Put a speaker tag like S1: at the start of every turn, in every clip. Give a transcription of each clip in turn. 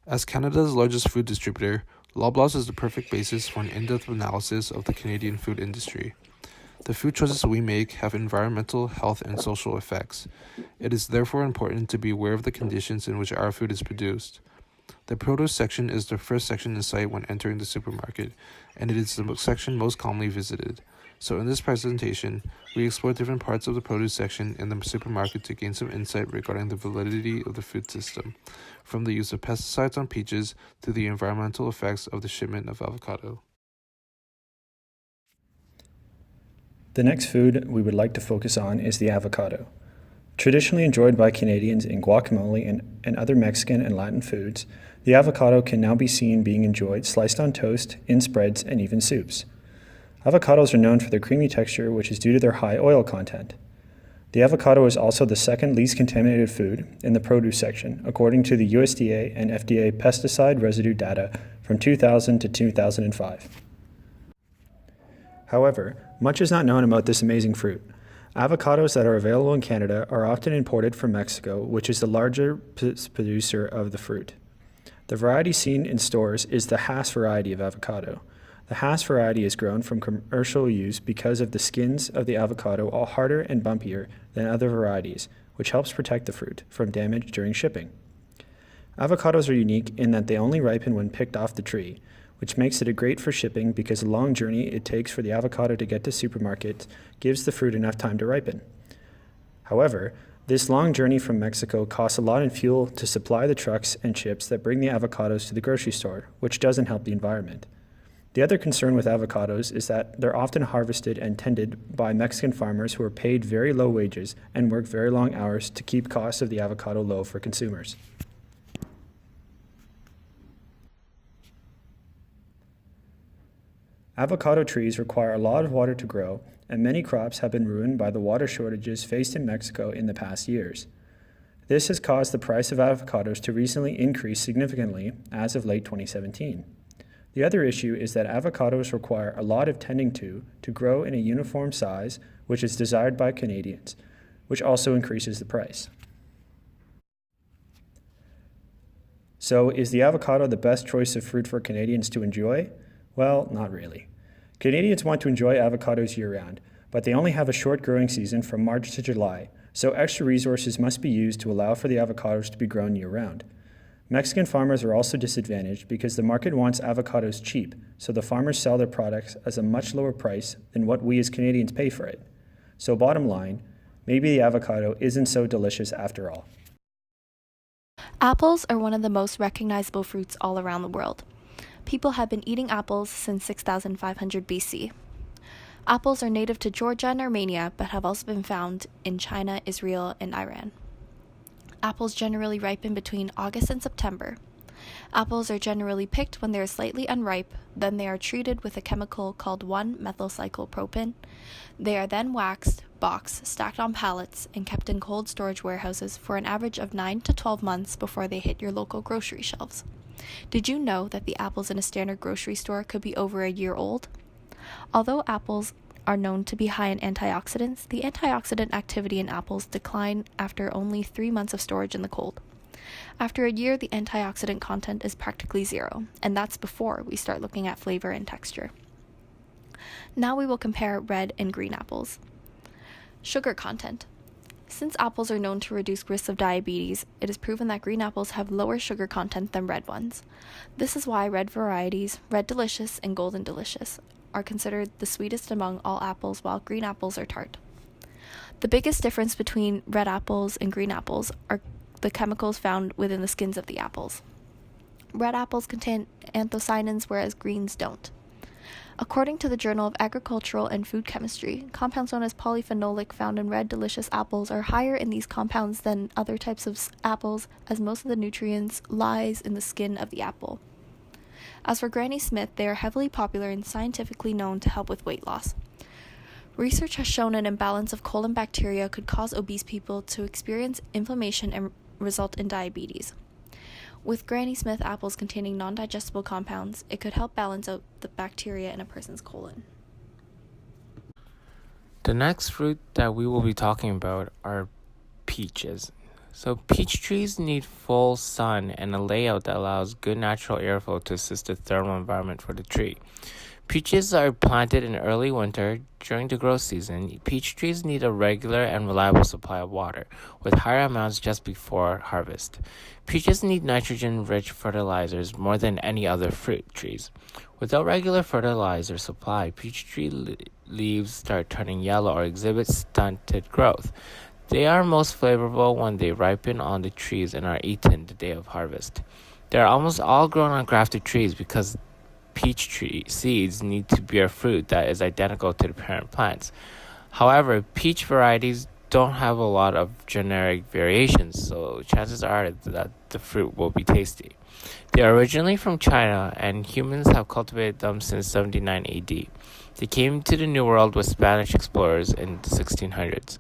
S1: As Canada's largest food distributor, Loblaws is the perfect basis for an in-depth analysis of the Canadian food industry. The food choices we make have environmental, health, and social effects. It is therefore important to be aware of the conditions in which our food is produced. The produce section is the first section in sight when entering the supermarket, and it is the section most commonly visited. So in this presentation, we explore different parts of the produce section in the supermarket to gain some insight regarding the validity of the food system, from the use of pesticides on peaches to the environmental effects of the shipment of avocado.
S2: The next food we would like to focus on is the avocado. Traditionally enjoyed by Canadians in guacamole and other Mexican and Latin foods, the avocado can now be seen being enjoyed sliced on toast, in spreads, and even soups. Avocados are known for their creamy texture, which is due to their high oil content. The avocado is also the second least contaminated food in the produce section, according to the USDA and FDA pesticide residue data from 2000 to 2005. However, much is not known about this amazing fruit. Avocados that are available in Canada are often imported from Mexico, which is the larger producer of the fruit. The variety seen in stores is the Hass variety of avocado. The Hass variety is grown from commercial use because of the skins of the avocado are harder and bumpier than other varieties, which helps protect the fruit from damage during shipping. Avocados are unique in that they only ripen when picked off the tree, which makes it great for shipping because the long journey it takes for the avocado to get to supermarkets gives the fruit enough time to ripen. However, this long journey from Mexico costs a lot in fuel to supply the trucks and ships that bring the avocados to the grocery store, which doesn't help the environment. The other concern with avocados is that they're often harvested and tended by Mexican farmers who are paid very low wages and work very long hours to keep costs of the avocado low for consumers. Avocado trees require a lot of water to grow, and many crops have been ruined by the water shortages faced in Mexico in the past years. This has caused the price of avocados to recently increase significantly as of late 2017. The other issue is that avocados require a lot of tending to grow in a uniform size, which is desired by Canadians, which also increases the price. So, is the avocado the best choice of fruit for Canadians to enjoy? Well, not really. Canadians want to enjoy avocados year-round, but they only have a short growing season from March to July, so extra resources must be used to allow for the avocados to be grown year-round. Mexican farmers are also disadvantaged because the market wants avocados cheap, so the farmers sell their products at a much lower price than what we as Canadians pay for it. So bottom line, maybe the avocado isn't so delicious after all.
S3: Apples are one of the most recognizable fruits all around the world. People have been eating apples since 6500 BC. Apples are native to Georgia and Armenia, but have also been found in China, Israel, and Iran. Apples generally ripen between August and September. Apples are generally picked when they are slightly unripe, then they are treated with a chemical called 1-methylcyclopropene. They are then waxed, boxed, stacked on pallets, and kept in cold storage warehouses for an average of 9 to 12 months before they hit your local grocery shelves. Did you know that the apples in a standard grocery store could be over a year old? Although apples are known to be high in antioxidants, the antioxidant activity in apples decline after only 3 months of storage in the cold. After a year, the antioxidant content is practically zero, and that's before we start looking at flavor and texture. Now we will compare red and green apples. Sugar content. Since apples are known to reduce risks of diabetes, it is proven that green apples have lower sugar content than red ones. This is why red varieties, Red Delicious and Golden Delicious, are considered the sweetest among all apples, while green apples are tart. The biggest difference between red apples and green apples are the chemicals found within the skins of the apples. Red apples contain anthocyanins, whereas greens don't. According to the Journal of Agricultural and Food Chemistry, compounds known as polyphenolic found in Red Delicious apples are higher in these compounds than other types of apples, as most of the nutrients lies in the skin of the apple. As for Granny Smith, they are heavily popular and scientifically known to help with weight loss. Research has shown an imbalance of colon bacteria could cause obese people to experience inflammation and result in diabetes. With Granny Smith apples containing non-digestible compounds, it could help balance out the bacteria in a person's colon.
S4: The next fruit that we will be talking about are peaches. So peach trees need full sun and a layout that allows good natural airflow to assist the thermal environment for the tree. Peaches are planted in early winter. During the growth season, peach trees need a regular and reliable supply of water, with higher amounts just before harvest. Peaches need nitrogen-rich fertilizers more than any other fruit trees. Without regular fertilizer supply, peach tree leaves start turning yellow or exhibit stunted growth. They are most flavorful when they ripen on the trees and are eaten the day of harvest. They are almost all grown on grafted trees because peach tree seeds need to bear fruit that is identical to the parent plants. However, peach varieties don't have a lot of generic variations, so chances are that the fruit will be tasty. They are originally from China, and humans have cultivated them since 79 AD. They came to the New World with Spanish explorers in the 1600s.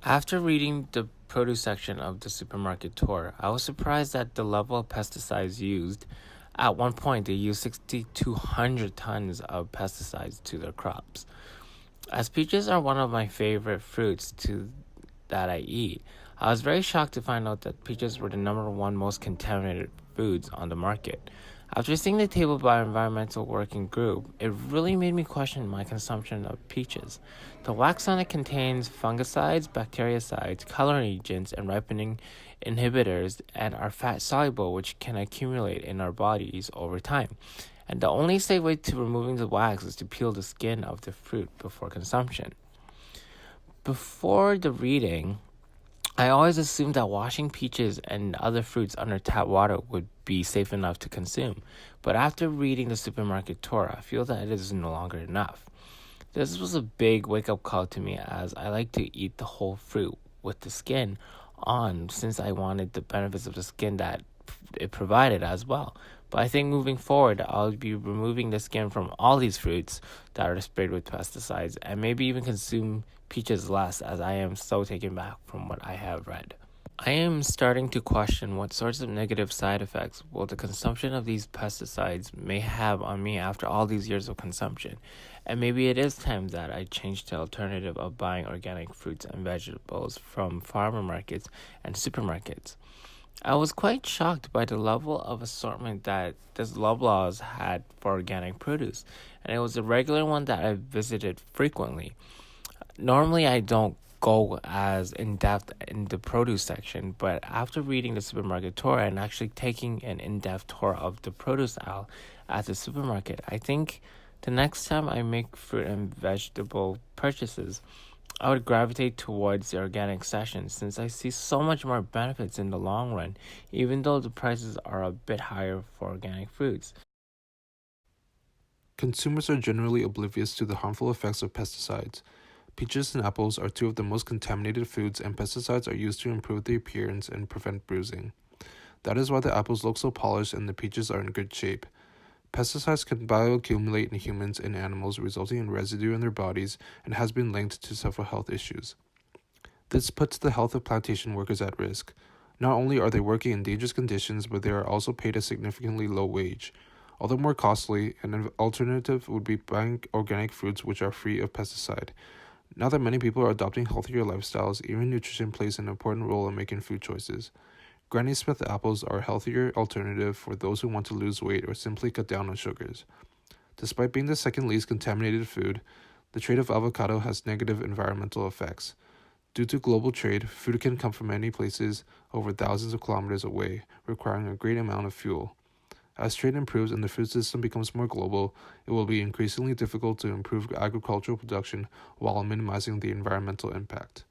S4: After reading the produce section of the supermarket tour, I was surprised at the level of pesticides used. At one point, they used 6,200 tons of pesticides to their crops. As peaches are one of my favorite fruits that I eat, I was very shocked to find out that peaches were the number one most contaminated foods on the market. After seeing the table by Environmental Working Group, it really made me question my consumption of peaches. The wax on it contains fungicides, bactericides, coloring agents, and ripening inhibitors, and are fat soluble, which can accumulate in our bodies over time. And the only safe way to removing the wax is to peel the skin of the fruit before consumption. Before the reading, I always assumed that washing peaches and other fruits under tap water would be safe enough to consume, but after reading the supermarket tour, I feel that it is no longer enough. This was a big wake-up call to me, as I like to eat the whole fruit with the skin on, since I wanted the benefits of the skin that it provided as well. But I think moving forward, I'll be removing the skin from all these fruits that are sprayed with pesticides, and maybe even consume peaches less, as I am so taken back from what I have read. I am starting to question what sorts of negative side effects will the consumption of these pesticides may have on me after all these years of consumption. And maybe it is time that I change the alternative of buying organic fruits and vegetables from farmer markets and supermarkets. I was quite shocked by the level of assortment that this Loblaws had for organic produce, and it was a regular one that I visited frequently. Normally, I don't go as in-depth in the produce section, but after reading the supermarket tour and actually taking an in-depth tour of the produce aisle at the supermarket, I think the next time I make fruit and vegetable purchases, I would gravitate towards the organic section, since I see so much more benefits in the long run, even though the prices are a bit higher for organic foods.
S1: Consumers are generally oblivious to the harmful effects of pesticides. Peaches and apples are two of the most contaminated foods, and pesticides are used to improve their appearance and prevent bruising. That is why the apples look so polished and the peaches are in good shape. Pesticides can bioaccumulate in humans and animals, resulting in residue in their bodies, and has been linked to several health issues. This puts the health of plantation workers at risk. Not only are they working in dangerous conditions, but they are also paid a significantly low wage. Although more costly, an alternative would be buying organic fruits which are free of pesticide. Now that many people are adopting healthier lifestyles, even nutrition plays an important role in making food choices. Granny Smith apples are a healthier alternative for those who want to lose weight or simply cut down on sugars. Despite being the second least contaminated food, the trade of avocado has negative environmental effects. Due to global trade, food can come from many places over thousands of kilometers away, requiring a great amount of fuel. As trade improves and the food system becomes more global, it will be increasingly difficult to improve agricultural production while minimizing the environmental impact.